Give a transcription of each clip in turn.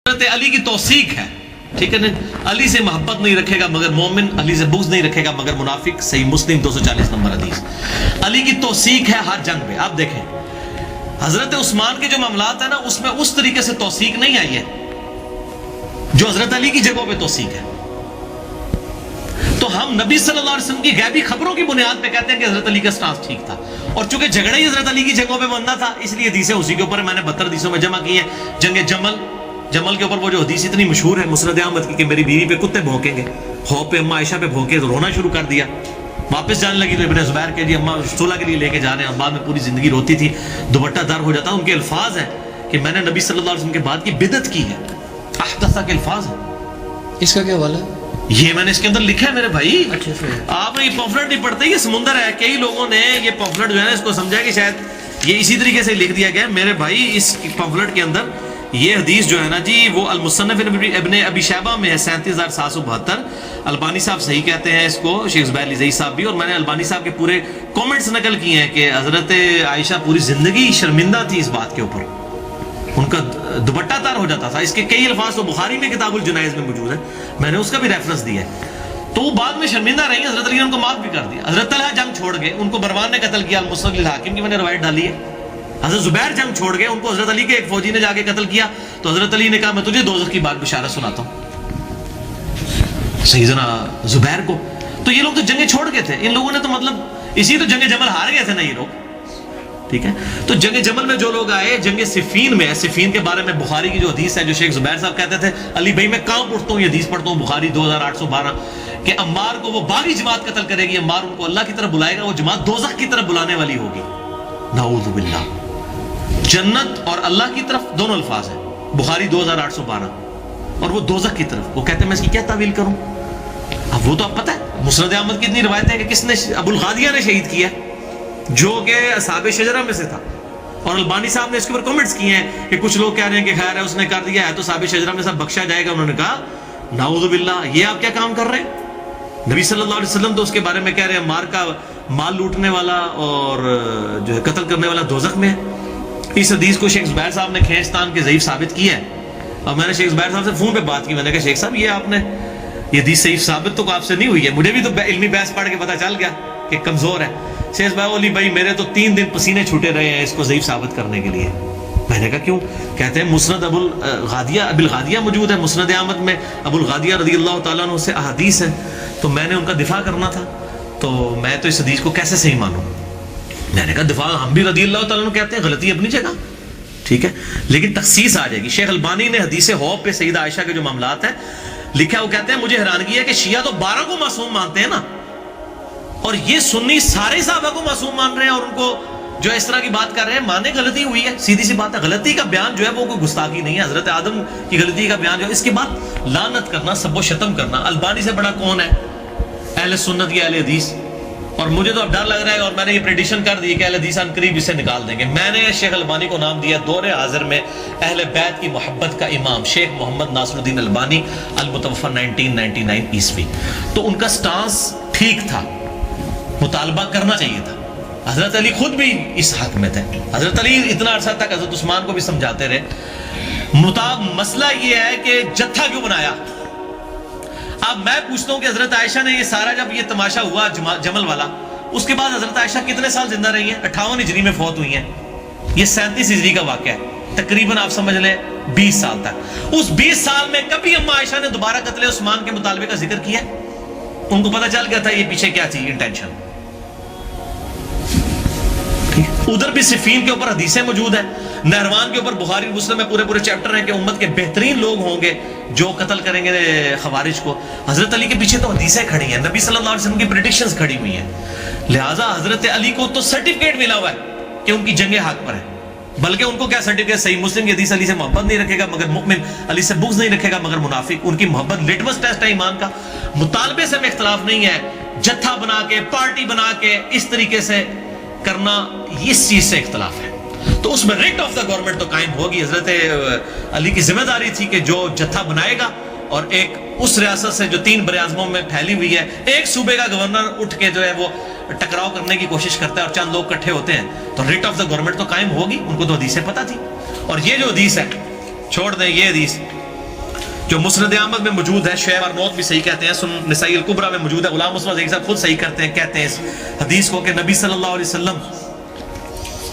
حضرت علی کی توثیق ہے، ٹھیک ہے نا، علی سے محبت نہیں رکھے گا مگر مومن، علی سے بغض نہیں رکھے گا مگر منافق، صحیح مسلم 240 نمبر حدیث۔ علی کی توثیق ہے ہر جنگ میں۔ آپ دیکھیں حضرت عثمان کے جو معاملات ہیں نا، اس میں اس طریقے سے توثیق نہیں آئی ہے جو حضرت علی کی جگہوں پہ توثیق ہے۔ تو ہم نبی صلی اللہ علیہ وسلم کی غیبی خبروں کی بنیاد پہ کہتے ہیں کہ حضرت علی کا سٹانس ٹھیک تھا، اور چونکہ جھگڑا ہی حضرت علی کی جگہوں پہ بننا تھا، اس لیے حدیثیں اسی کے اوپر میں نے 72 حدیثوں میں جمع کی ہیں۔ جنگ جمل کے اوپر وہ جو حدیث اتنی مشہور ہے مسند احمد کی کہ میری بیوی پہ کتے بھونکیں گے، خوف پہ اماں عائشہ پہ بھونکے تو رونا شروع کر دیا، واپس جانے لگی تو ابن زبیر کے جی اماں صلح کے لیے لے کے جا رہے ہیں، اور بعد میں پوری زندگی روتی تھی، دوپٹہ در ہو جاتا۔ ان کے الفاظ ہیں کہ میں نے نبی صلی اللہ علیہ وسلم کے بعد کی بدعت کی ہے، احدثہ کے الفاظ ہیں۔ اس کا کیا حوالہ ہے؟ یہ میں نے اس کے اندر لکھا ہے میرے بھائی، اچھا سے آپ نے یہ پمفلٹ نہیں پڑھتے، یہ سمندر ہے۔ کئی لوگوں نے یہ پمفلٹ جو ہے نا اس کو سمجھا کہ شاید یہ اسی طریقے سے لکھ دیا گیا ہے۔ میرے بھائی اس پمفلٹ کے اندر یہ حدیث جو ہے نا جی وہ المصنف ابن ابی شیبہ میں ہے 37772۔ البانی صاحب صحیح کہتے ہیں اس کو، شیخ زبیر لزئی صاحب بھی، اور میں نے البانی صاحب کے پورے کومنٹس نقل کیے ہیں کہ حضرت عائشہ پوری زندگی شرمندہ تھی اس بات کے اوپر، ان کا دوپٹہ تار ہو جاتا تھا۔ اس کے کئی الفاظ تو بخاری میں کتاب الجنائز میں موجود ہے، میں نے اس کا بھی ریفرنس دیا ہے۔ تو وہ بعد میں شرمندہ رہی، حضرت علی نے ان کو معاف بھی کر دیا۔ حضرت طلحہ جنگ چھوڑ گئے، ان کو مروان نے قتل کیا، المستدرک الحاکم کی میں نے روایت ڈالی ہے۔ حضرت زبیر جنگ چھوڑ گئے، ان کو حضرت علی کے ایک فوجی نے جا کے قتل کیا، تو حضرت علی نے کہا میں تجھے دوزخ کی بات بشارت سناتا ہوں سیدنا زبیر کو۔ تو یہ لوگ تو جنگیں چھوڑ گئے تھے، ان لوگوں نے تو مطلب اسی تو جنگ جمل ہار گئے تھے نا یہ لوگ، ٹھیک ہے۔ تو جنگ جمل میں جو لوگ آئے، جنگ صفین میں، صفین کے بارے میں بخاری کی جو حدیث ہے، جو شیخ زبیر صاحب کہتے تھے علی بھائی میں کہاں پڑھتا ہوں یہ حدیث پڑھتا ہوں بخاری 2812 کہ عمار کو وہ باغی جماعت قتل کرے گی، عمار ان کو اللہ کی طرف بلائے گا، وہ جماعت دوزخ کی طرف بلانے والی ہوگی، نعوذ باللہ۔ جنت اور اللہ کی طرف دونوں الفاظ ہیں، بخاری 2812، اور وہ دوزخ کی طرف۔ وہ کہتے ہیں میں اس کی کیا تعویل کروں؟ اب وہ تو اب پتہ ہے مسند احمد کی اتنی روایتیں ہیں کہ کس نے، ابو الغادیہ نے شہید کیا جو کہ اصحاب شجرہ میں سے تھا، اور البانی صاحب نے اس کے اوپر کمنٹس کیے ہیں کہ کچھ لوگ کہہ رہے ہیں کہ خیر ہے اس نے کر دیا ہے تو اصحاب شجرہ میں سب بخشا جائے گا۔ انہوں نے کہا نعوذ باللہ، یہ آپ کیا کام کر رہے ہیں؟ نبی صلی اللہ علیہ وسلم تو اس کے بارے میں کہہ رہے ہیں مار کا مال لوٹنے والا اور جو ہے قتل کرنے والا دوزخ میں ہے۔ اس حدیث کو شیخ زبیر صاحب نے کھینچتان کے ضعیف ثابت کیا ہے، اور میں نے شیخ زبیر صاحب سے فون پہ بات کی، میں نے کہا شیخ صاحب یہ آپ نے یہ حدیث ضعیف ثابت تو آپ سے نہیں ہوئی ہے، مجھے بھی تو علمی بحث پڑھ کے پتہ چل گیا کہ کمزور ہے۔ شیخ بھائی علی بھائی میرے تو 3 دن پسینے چھوٹے رہے ہیں اس کو ضعیف ثابت کرنے کے لیے۔ میں نے کہا کیوں؟ کہتے ہیں مسند ابو الغادیہ موجود ہے، مسند احمد میں ابو الغادیہ رضی اللہ تعالیٰ عنہ سے احادیث ہیں، تو میں نے ان کا دفاع کرنا تھا، تو میں تو اس حدیث کو کیسے صحیح مانوں؟ میں نے کہا دفاع ہم بھی رضی اللہ تعالیٰ عنہ کہتے ہیں، غلطی اپنی جگہ، ٹھیک ہے، لیکن تخصیص آ جائے گی۔ شیخ البانی نے حدیث حوض پہ سیدہ عائشہ کے جو معاملات ہیں لکھا، وہ کہتے ہیں مجھے حیرانگی ہے کہ شیعہ تو 12 کو معصوم مانتے ہیں نا، اور یہ سنی سارے صحابہ کو معصوم مان رہے ہیں، اور ان کو جو اس طرح کی بات کر رہے ہیں، مانے غلطی ہوئی ہے، سیدھی سی بات ہے، غلطی کا بیان جو ہے وہ کوئی گستاخی نہیں ہے، حضرت آدم کی غلطی کا بیان جو ہے، اس کے بعد لعنت کرنا، سب و شتم کرنا، البانی سے بڑا کون ہے اہل سنت یا اہل حدیث؟ اور مجھے تو اب ڈر لگ رہا ہے، اور میں نے یہ پریڈکشن کر دی کہ اہل حدیث ان قریب اسے نکال دیں گے۔ میں نے شیخ البانی کو نام دیا دور حاضر میں اہل بیت کی محبت کا امام، شیخ محمد ناصر الدین البانی المتوفی 1999 عیسوی۔ تو ان کا سٹانس ٹھیک تھا، مطالبہ کرنا چاہیے تھا۔ حضرت علی خود بھی اس حق میں تھے، حضرت علی اتنا عرصہ تک حضرت عثمان کو بھی سمجھاتے رہے۔ مسئلہ یہ ہے کہ جتھا کیوں بنایا؟ اب میں پوچھتا ہوں کہ حضرت عائشہ نے یہ سارا جب یہ تماشا ہوا جمل والا، اس کے بعد حضرت عائشہ کتنے سال زندہ رہی ہیں؟ 58 ہجری میں فوت ہوئی ہیں، یہ 37 ہجری کا واقعہ ہے، تقریباً آپ سمجھ لیں 20 سال تک۔ اس 20 سال میں کبھی اماں عائشہ نے دوبارہ قتل عثمان کے مطالبے کا ذکر کیا؟ ان کو پتہ چل گیا تھا یہ پیچھے کیا تھی انٹینشن۔ ادھر بھی صفین کے اوپر حدیثیں موجود ہیں، نہروان کے اوپر بخاری مسلم میں پورے چیپٹر ہیں کہ امت کے بہترین لوگ ہوں گے جو قتل کریں گے خوارج کو۔ حضرت علی کے پیچھے تو حدیثیں کھڑی ہیں، نبی صلی اللہ علیہ وسلم کی پریڈکشنز کھڑی ہوئی ہیں، لہٰذا حضرت علی کو تو سرٹیفکیٹ ملا ہوا ہے کہ ان کی جنگ حق پر ہے، بلکہ ان کو کیا سرٹیفکیٹ؟ صحیح مسلم کی حدیث علی سے محبت نہیں رکھے گا مگر مؤمن، علی سے بغض نہیں رکھے گا مگر منافق۔ ان کی محبت لٹمس ٹیسٹ ہے ایمان کا۔ مطالبے سے میں اختلاف نہیں ہے، جتھا بنا کے پارٹی بنا کے اس طریقے سے کرنا، اس چیز سے اختلاف ہے۔ تو اس میں ریٹ آف دا گورنمنٹ تو قائم ہوگی۔ حضرت علی کی ذمہ داری تھی کہ جو جتھا بنائے گا، اور ایک اس ریاست سے جو 3 براعظموں میں پھیلی ہوئی ہے، ایک صوبے کا گورنر اٹھ کے جو ہے وہ ٹکراؤ کرنے کی کوشش کرتا ہے اور چند لوگ اکٹھے ہوتے ہیں، تو ریٹ آف دا گورنمنٹ تو قائم ہوگی۔ ان کو تو حدیثیں پتہ تھی، اور یہ جو حدیث ہے چھوڑ دیں، یہ حدیث جو مسند احمد میں موجود ہے، شعیب ارنوت بھی صحیح کہتے ہیں، سنن نسائی الکبریٰ میں موجود ہے، غلام مسلم زئی صاحب خود صحیح کرتے ہیں، کہتے ہیں اس حدیث کو کہ نبی صلی اللہ علیہ وسلم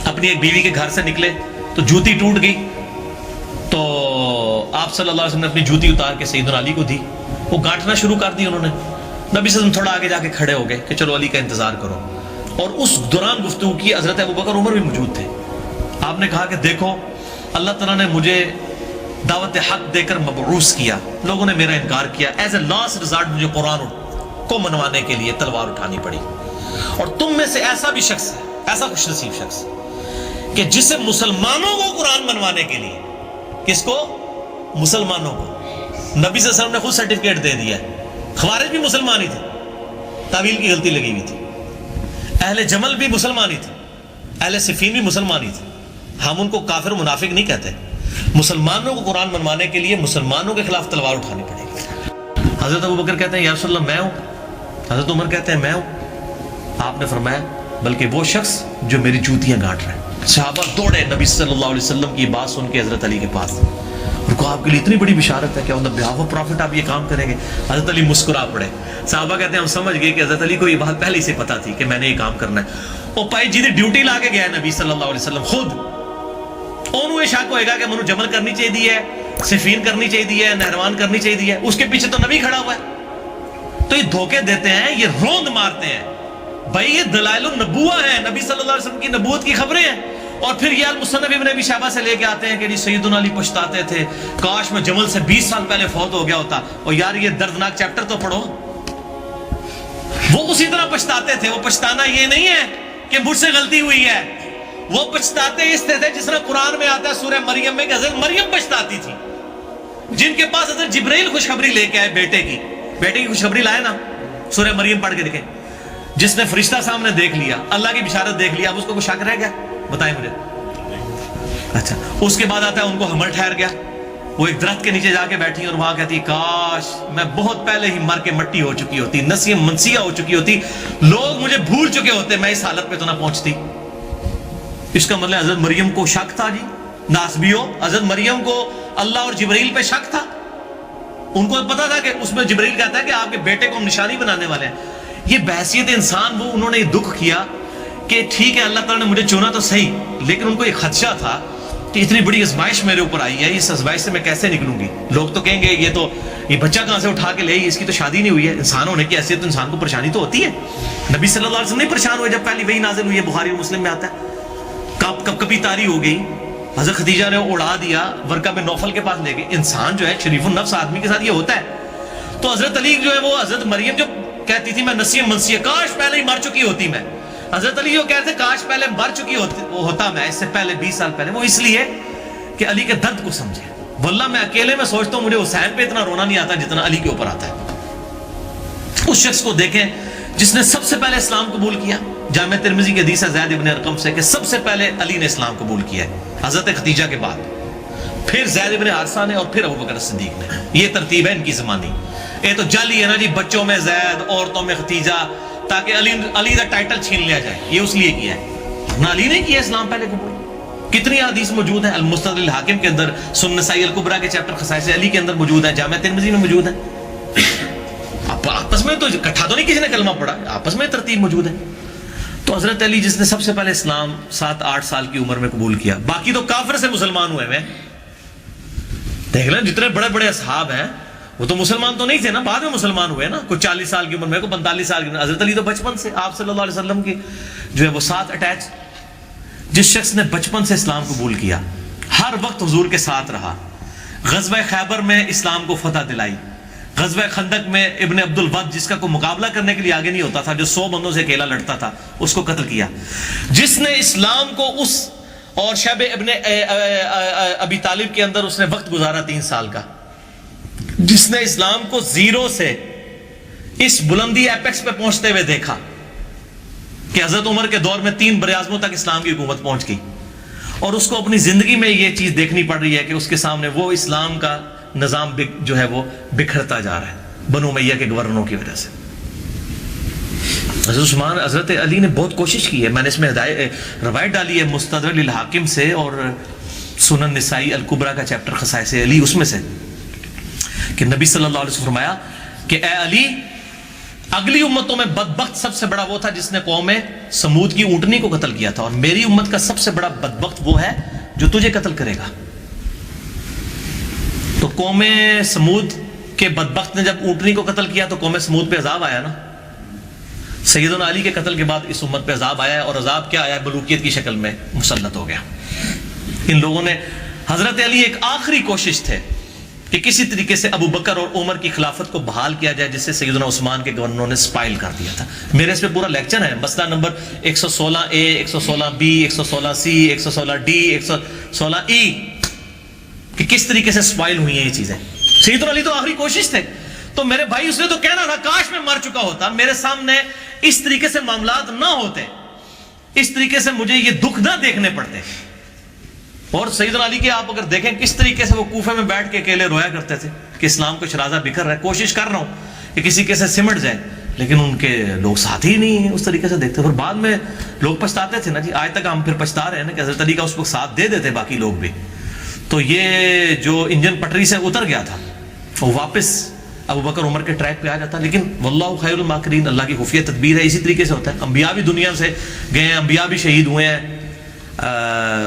اپنی ایک بیوی کے گھر سے نکلے تو جوتی ٹوٹ گئی، تو آپ صلی اللہ علیہ وسلم نے اپنی جوتی اتار کے سیدنا علی کو دی، وہ گانٹنا شروع کر دی انہوں نے۔ نبی صلی اللہ علیہ وسلم تھوڑا آگے جا کے کھڑے ہو گئے کہ چلو علی کا انتظار کرو، اور اس دوران گفتگو کی حضرت ابوبکر عمر بھی موجود تھے۔ آپ نے کہا کہ دیکھو اللہ تعالیٰ نے مجھے دعوت حق دے کر مبعوث کیا، لوگوں نے میرا انکار کیا، ایز اے لاسٹ ریزارٹ مجھے قرآن کو منوانے کے لیے تلوار اٹھانی پڑی، اور تم میں سے ایسا بھی شخص ہے، ایسا خوش نصیب شخص کہ جسے مسلمانوں کو قرآن منوانے کے لیے، کس کو؟ مسلمانوں کو، نبی صلی اللہ علیہ وسلم نے خود سرٹیفکیٹ دے دیا ہے۔ خوارج بھی مسلمان ہی تھے، تعویل کی غلطی لگی ہوئی تھی، اہل جمل بھی مسلمان ہی تھے، اہل صفین بھی مسلمان ہی تھے، ہم ان کو کافر منافق نہیں کہتے۔ مسلمانوں کو قرآن منوانے کے لیے مسلمانوں کے خلاف تلوار اٹھانی پڑے گی۔ حضرت ابوبکر کہتے ہیں یا رسول اللہ میں ہوں، حضرت عمر کہتے ہیں میں ہوں۔ آپ نے فرمایا بلکہ وہ شخص جو میری جوتیاں گانٹ رہے ہیں۔ صحابہ دوڑے نبی صلی اللہ علیہ وسلم کی بات سن کے حضرت علی کے پاس، اور کو آپ کے لیے اتنی بڑی بشارت ہے کہ آن دی بیہاف آف پروفٹ آپ یہ کام کریں گے۔ حضرت علی مسکرا پڑے۔ صحابہ کہتے ہیں ہم سمجھ گئے کہ حضرت علی کو یہ بات پہلے سے پتہ تھی کہ میں نے یہ کام کرنا ہے۔ وہ پائی جی ڈیوٹی لا کے گیا نبی صلی اللہ علیہ وسلم خود، انہوں یہ شک ہوئے گا کہ منو جمل کرنی چاہیے ہے، صفین کرنی چاہیے ہے، نہروان کرنی چاہیے ہے، اس کے پیچھے تو نبی کھڑا ہوا ہے۔ تو یہ دھوکے دیتے ہیں، یہ روند مارتے ہیں، بھائی یہ دلائل النبوہ ہیں، نبی صلی اللہ علیہ وسلم کی نبوت کی خبریں ہیں، اور پھر یہ المصنف ابن ابی شیبہ سے لے کے آتے ہیں کہ جی سیدنا علی پچھتاتے تھے کاش میں جمل سے 20 سال پہلے فوت ہو گیا ہوتا۔ اور یار یہ دردناک چیپٹر تو پڑھو، وہ اسی طرح پچھتاتے تھے۔ وہ پچھتانا یہ نہیں ہے کہ مجھ سے غلطی ہوئی ہے، وہ پچھتاتے اس طرح تھے جس طرح قرآن میں آتا ہے سورہ مریم میں کہ حضرت مریم پچھتاتی تھی، جن کے پاس حضرت جبرائیل خوشخبری لے کے آئے بیٹے کی خوشخبری لائے نا، سورہ مریم پڑھ کے دیکھیں، جس نے فرشتہ سامنے دیکھ لیا، اللہ کی بشارت دیکھ لیا، اب اس کو کوئی شک رہ گیا؟ بتائیں مجھے۔ اچھا، اس کے بعد آتا ہے ان کو حمل ٹھہر گیا، وہ ایک درخت کے نیچے جا کے بیٹھی اور وہاں کہتی کاش میں بہت پہلے ہی مر کے مٹی ہو چکی ہوتی، نسیہ منسیہ ہو چکی ہوتی، لوگ مجھے بھول چکے ہوتے، میں اس حالت پہ تو نہ پہنچتی۔ اس کا مطلب حضرت مریم کو شک تھا جی، ناسبیو، حضرت مریم کو اللہ اور جبرائیل پہ شک تھا، ان کو پتا تھا کہ اس میں جبرائیل کہتا ہے کہ آپ کے بیٹے کو ہم نشانی بنانے والے ہیں۔ یہ بحثیت انسان وہ انہوں نے یہ دکھ کیا کہ ٹھیک ہے اللہ تعالیٰ نے مجھے چنا تو صحیح، لیکن ان کو ایک خدشہ تھا کہ اتنی بڑی ازمائش میرے اوپر آئی ہے، اس ازمائش سے میں کیسے نکلوں گی؟ لوگ تو کہیں گے یہ بچہ کہاں سے اٹھا کے لے آئی، اس کی تو شادی نہیں ہوئی ہے۔ انسان ہونے کی حیثیت تو انسان کو پریشانی تو ہوتی ہے۔ نبی صلی اللہ علیہ وسلم نہیں پریشان ہوئے جب پہلی وحی نازل ہوئی ہے، بخاری اور مسلم میں آتا ہے، کبھی تاری ہو گئی، حضرت خدیجہ نے اڑا دیا، ورقہ بن نوفل کے پاس لے گئے۔ انسان جو ہے شریف النفس آدمی کے ساتھ یہ ہوتا ہے۔ تو حضرت علی جو ہے وہ حضرت مریم جو کہتی تھی میں نسیہ منسیہ، کاش پہلے ہی مر چکی ہوتی میں، حضرت علی جو کہتے کاش پہلے مر چکی ہوتا میں اس سے پہلے 20 سال پہلے، وہ اس لیے کہ علی کے درد کو سمجھے۔ واللہ میں اکیلے میں سوچتا ہوں مجھے حسین پہ اتنا رونا نہیں آتا جتنا علی کے اوپر آتا ہے۔ اس شخص کو دیکھیں جس نے سب سے پہلے اسلام قبول کیا، جامع ترمذی کے حدیث ہے زید ابن ارقم سے کہ سب سے پہلے علی نے اسلام قبول کیا ہے، حضرت خدیجہ کے بعد، پھر زید ابن حارثہ نے، اور پھر ابوبکر صدیق نے۔ یہ ترتیب ہے ان کی زمانی۔ یہ تو جعلی ہے نا جی، بچوں میں زید، عورتوں میں خدیجہ، تاکہ علی کا ٹائٹل چھین لیا جائے، یہ اس لیے کیا ہے۔ نہ علی نے کیا اسلام پہلے قبول، کتنی حدیث موجود ہیں المستدرک الحاکم کے اندر، سنن نسائی الکبریٰ کے چیپٹر خصائص علی کے اندر موجود ہے، جامع ترمذی میں موجود ہے۔ آپس میں تو اکٹھا تو نہیں کسی نے کلمہ پڑھا، آپس میں ترتیب موجود ہے۔ تو حضرت علی جس نے سب سے پہلے اسلام 7-8 سال کی عمر میں قبول کیا، باقی تو کافر سے مسلمان ہوئے ہیں۔ دیکھ لیں جتنے بڑے بڑے اصحاب ہیں وہ تو مسلمان تو نہیں تھے نا، بعد میں مسلمان ہوئے نا، کوئی 40 سال کی عمر میں، کوئی 45 سال کی عمر۔ حضرت علی تو بچپن سے آپ صلی اللہ علیہ وسلم کی جو ہے وہ ساتھ اٹیچ، جس شخص نے بچپن سے اسلام قبول کیا، ہر وقت حضور کے ساتھ رہا، غزوہ خیبر میں اسلام کو فتح دلائی، غزوہ خندق میں ابن عبد الود جس کا کوئی مقابلہ کرنے کے لیے آگے نہیں ہوتا تھا، جو 100 بندوں سے اکیلا لڑتا تھا، اس کو قتل کیا، جس نے اسلام کو اس اور شب ابن ابی طالب کے اندر اس نے وقت گزارا 3 سال کا، جس نے اسلام کو زیرو سے اس بلندی ایپیکس پہ پہنچتے ہوئے دیکھا کہ حضرت عمر کے دور میں 3 براعظموں تک اسلام کی حکومت پہنچ گئی، اور اس کو اپنی زندگی میں یہ چیز دیکھنی پڑ رہی ہے کہ اس کے سامنے وہ اسلام کا نظام جو ہے وہ بکھرتا جا رہا ہے بنو امیہ کے گورنروں کی وجہ سے۔ حضرت علی نے بہت کوشش کی ہے، میں نے اس میں روایت ڈالی ہے مستدرک الحاکم سے اور سنن نسائی الکبریٰ کا چیپٹر خصائص علی، اس میں سے کہ نبی صلی اللہ علیہ وسلم فرمایا کہ اے علی، اگلی امتوں میں بدبخت سب سے بڑا وہ تھا جس نے قوم سمود کی اونٹنی کو قتل کیا تھا، اور میری امت کا سب سے بڑا بدبخت وہ ہے جو تجھے قتل کرے گا۔ تو قوم سمود کے بدبخت نے جب اونٹنی کو قتل کیا تو قوم سمود پہ عذاب آیا نا۔ سیدنا علی کے قتل کے بعد اس امت پہ عذاب آیا ہے، اور عذاب کیا آیا؟ ملوکیت کی شکل میں مسلط ہو گیا۔ ان لوگوں نے، حضرت علی ایک آخری کوشش تھے کہ کسی طریقے سے ابو بکر اور عمر کی خلافت کو بحال کیا جائے، جس سے سیدنا عثمان کے گورنروں نے سپائل کر دیا تھا۔ میرے اس پہ پورا لیکچر ہے، مسئلہ number 116A، 116B، 116C، 116D، 116E، کہ کس طریقے سے سپائل ہوئی ہیں یہ چیزیں۔ سیدنا علی تو آخری کوشش تھے، تو میرے بھائی اس نے تو کہنا تھا کاش میں مر چکا ہوتا، میرے سامنے اس طریقے سے معاملات نہ ہوتے، اس طریقے سے مجھے یہ دکھ نہ دیکھنے پڑتے۔ اور سیدنا علی کے آپ اگر دیکھیں کس طریقے سے وہ کوفے میں بیٹھ کے اکیلے رویا کرتے تھے کہ اسلام کو شرازہ بکھر رہا ہے، کوشش کر رہا ہوں کہ کسی کے سے سمٹ جائے، لیکن ان کے لوگ ساتھی ہی نہیں ہیں اس طریقے سے دیکھتے۔ اور بعد میں لوگ پچھتاتے تھے نا جی، آج تک ہم پھر پچھتا رہے ہیں نا کہ حضرت علی کا اس وقت ساتھ دے دیتے باقی لوگ بھی۔ تو یہ جو انجن پٹری سے اتر گیا تھا وہ واپس ابو بکر عمر کے ٹریک پہ آ جاتا، لیکن واللہ خیر الماکرین، اللہ کی خفیہ تدبیر ہے۔ اسی طریقے سے ہوتا ہے، انبیاء بھی دنیا سے گئے ہیں، انبیاء بھی شہید ہوئے ہیں،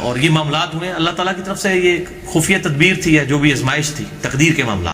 اور یہ معاملات ہوئے ہیں، اللہ تعالیٰ کی طرف سے یہ خفیہ تدبیر تھی، جو بھی آزمائش تھی، تقدیر کے معاملات۔